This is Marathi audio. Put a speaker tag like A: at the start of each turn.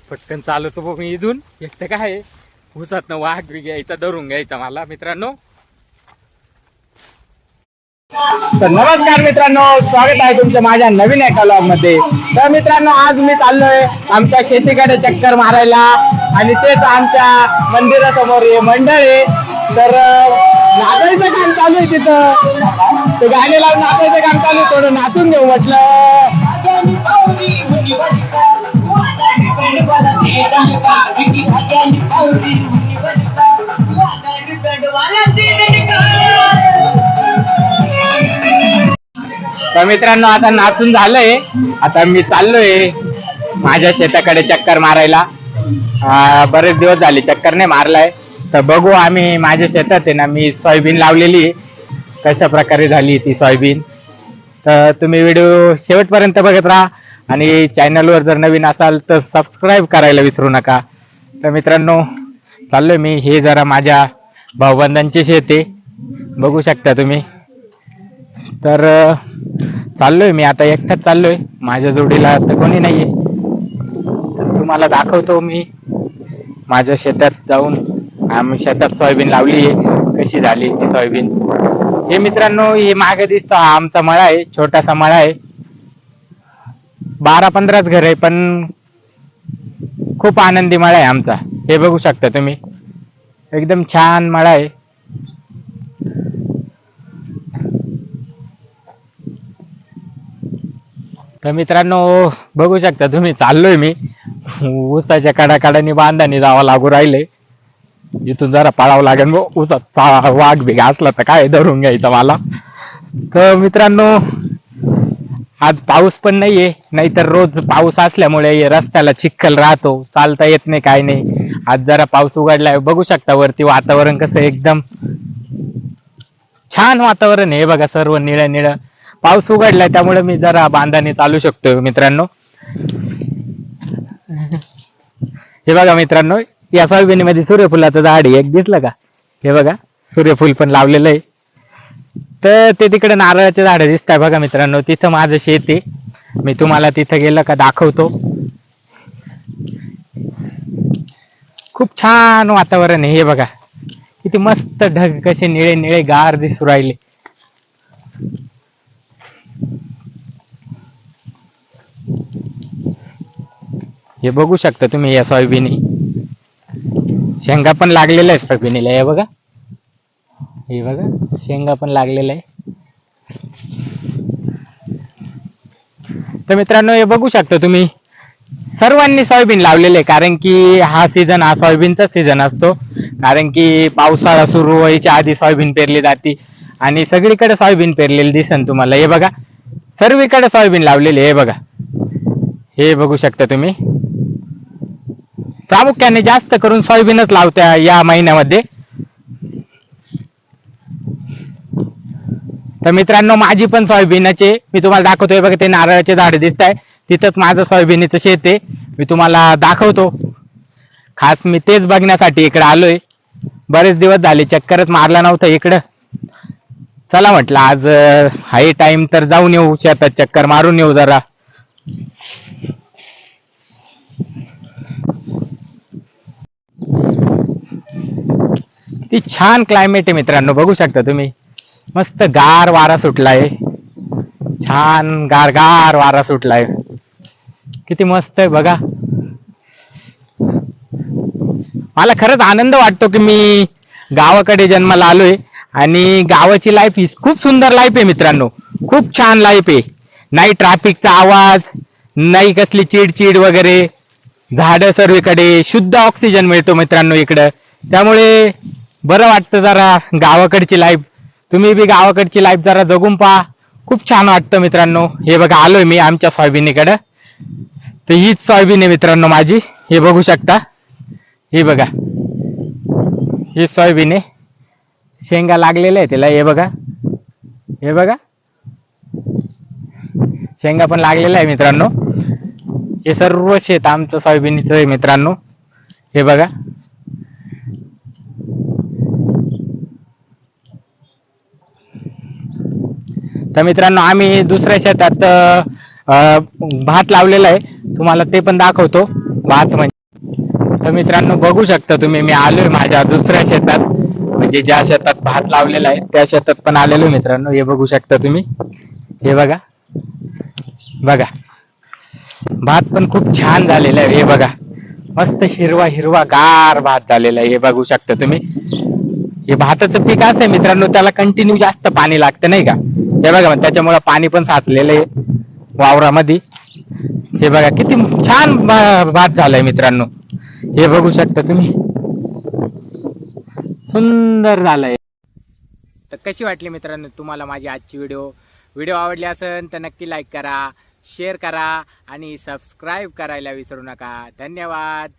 A: पटकन चालवतो बघ मी इथून. एकटं काय उसात वाघ घ्यायचा, धरून घ्यायचा मला मित्रांनो.
B: तर नमस्कार मित्रांनो, स्वागत आहे तुमचं माझ्या नवीन एका व्लॉग मध्ये. तर मित्रांनो, आज मी चाललोय आमच्या शेतीकडे चक्कर मारायला आणि तेच आमच्या मंदिरासमोर हे मंडळ आहे. तर नाचायचं काम चालू आहे तिथं, ते गाणे लावून नाचायचं काम चालू आहे. थोडं नाचून घेऊ म्हटलं. तर मित्रांनो, आता नाचून झालंय. आता मी चाललोय माझ्या शेताकडे चक्कर मारायला. बरेच दिवस झाले चक्कर नाही मारलाय. तर बघू आम्ही माझ्या शेतात आहे ना, मी सोयाबीन लावलेली, कशा प्रकारे झाली ती सोयाबीन. तर तुम्ही व्हिडिओ शेवटपर्यंत बघत राहा आणि चॅनलवर जर नवीन असाल तर सबस्क्राईब करायला विसरू नका. तर मित्रांनो, चाललोय मी. हे जरा माझ्या भाऊबंधांचे शेत आहे, बघू शकता तुम्ही. तर चाललोय मी आता, एकटाच चाललोय, माझ्या जोडीला तर कोणी नाहीये. तर तुम्हाला दाखवतो मी माझ्या शेतात जाऊन. आम्ही शेतात सोयाबीन लावली आहे, कशी झाली ती सोयाबीन. हे मित्रांनो, हे मागे दिसतो हा आमचा मळा आहे, छोटासा मळा आहे. 12-15 घर आहे, पण खूप आनंदी मळा आहे आमचा. हे बघू शकता तुम्ही, एकदम छान मळा आहे. तर मित्रांनो, बघू शकता तुम्ही, चाललोय मी. ऊसाच्या कडाकडानी बांधाने जावं लागू राहिले. इथून जरा पळावं लागेल, ऊसात वाघ बिघ असला तर काय धरून घ्यायचा मला. तर मित्रांनो, आज पाऊस पण नाहीये, नाहीतर रोज पाऊस असल्यामुळे रस्त्याला चिखल राहतो, चालता येत नाही, काय नाही. आज जरा पाऊस उघडलाय. बघू शकता वरती वातावरण कसं एकदम छान वातावरण आहे. बघा, सर्व निळं निळं. पाऊस उघडलाय त्यामुळे मी जरा बांधाने चालू शकतो मित्रांनो. हे बघा मित्रांनो, या सोयाबीनीमध्ये सूर्यफुलाचं झाड आहे, एक दिसलं का? हे बघा, सूर्यफूल पण लावलेलं आहे. तर ते तिकडे नारळाचे झाड दिसत आहे बघा मित्रांनो, तिथं माझं शेत आहे. मी तुम्हाला तिथं गेलं का दाखवतो. खूप छान वातावरण आहे. हे बघा, किती मस्त ढग कसे निळे निळे गार दिसू राहिले. हे बघू शकता तुम्ही, या सोयाबीनी शेंगा पण लागलेल्या आहे सोयाबीनीला. हे बघा, हे बघा, शेंगा पण लागलेला आहे. तर मित्रांनो, हे बघू शकता तुम्ही, सर्वांनी सोयाबीन लावलेले आहे. कारण की हा सीझन हा सोयाबीनचा सीझन असतो. कारण की पावसाळा सुरू व्हायच्या आधी सोयाबीन पेरली जाते आणि सगळीकडे सोयाबीन पेरलेली दिसन तुम्हाला. हे बघा, सर्वीकडे सोयाबीन लावलेली. हे बघा, हे बघू शकता तुम्ही. प्रामुख्याने जास्त करून सोयाबीनच लावत्या या महिन्यामध्ये. तर मित्रांनो, माझी पण सोयाबीनचे मी तुम्हाला दाखवतोय. बघा, ते नारळाचे झाड दिसत आहे, तिथंच माझं सोयाबीनचं शेत आहे. मी तुम्हाला दाखवतो. खास मी तेच बघण्यासाठी इकडे आलोय. बरेच दिवस झाले चक्करच मारला नव्हता इकडं. चला म्हटलं, आज हाय टाइम तर जाऊन येऊ शेतात, चक्कर मारून येऊ जरा. किती छान क्लायमेट आहे मित्रांनो, बघू शकता तुम्ही. मस्त गार वारा सुटलाय, छान गार गार वारा सुटलाय. किती मस्त आहे बघा. मला खरंच आनंद वाटतो की मी गावाकडे जन्माला आलोय आणि गावाची लाईफ ही खूप सुंदर लाईफ आहे मित्रांनो. खूप छान लाईफ आहे. नाही ट्रॅफिकचा आवाज, नाही कसली चिडचिड वगैरे. झाड सर्वीकडे, शुद्ध ऑक्सिजन मिळतो मित्रांनो इकडं. त्यामुळे बरं वाटतं जरा गावाकडची लाईफ. तुम्ही बी गावाकडची लाईफ जरा जगून पहा, खूप छान वाटतं मित्रांनो. हे बघा, आलोय मी आमच्या सोयाबीनीकडं. तर हीच सोयाबीन आहे मित्रांनो माझी. हे बघू शकता, हे बघा, ही सोयाबीन आहे. शेंगा लागलेल्या आहे त्याला. हे बघा, हे बघा, शेंगा पण लागलेल्या आहे मित्रांनो. हे सर्व शेत आमचं सोयाबीनीचं आहे मित्रांनो. हे बघा. तर मित्रांनो, आम्ही दुसऱ्या शेतात भात लावलेला आहे, तुम्हाला ते पण दाखवतो. भात म्हणजे तर मित्रांनो बघू शकता तुम्ही, मी आलोय माझ्या दुसऱ्या शेतात, म्हणजे ज्या शेतात भात लावलेला आहे त्या शेतात पण आलेलो मित्रांनो. हे बघू शकता तुम्ही, हे बघा बघा, भात पण खूप छान झालेला आहे. हे बघा मस्त हिरवा हिरवा गार भात झालेला आहे. हे बघू शकता तुम्ही, हे भाताचं पीक असं आहे मित्रांनो, त्याला कंटिन्यू जास्त पाणी लागतं नाही का. हे बघा त्याच्यामुळे पाणी पण साचलेलं आहे वावरामध्ये. हे बघा किती छान भात झालाय मित्रांनो. हे बघू शकता तुम्ही, सुंदर झालंय. तर कशी वाटली मित्रांनो तुम्हाला माझी आजची व्हिडिओ आवडली असेल तर नक्की लाईक करा, शेअर करा आणि सबस्क्राईब करायला विसरू नका. धन्यवाद.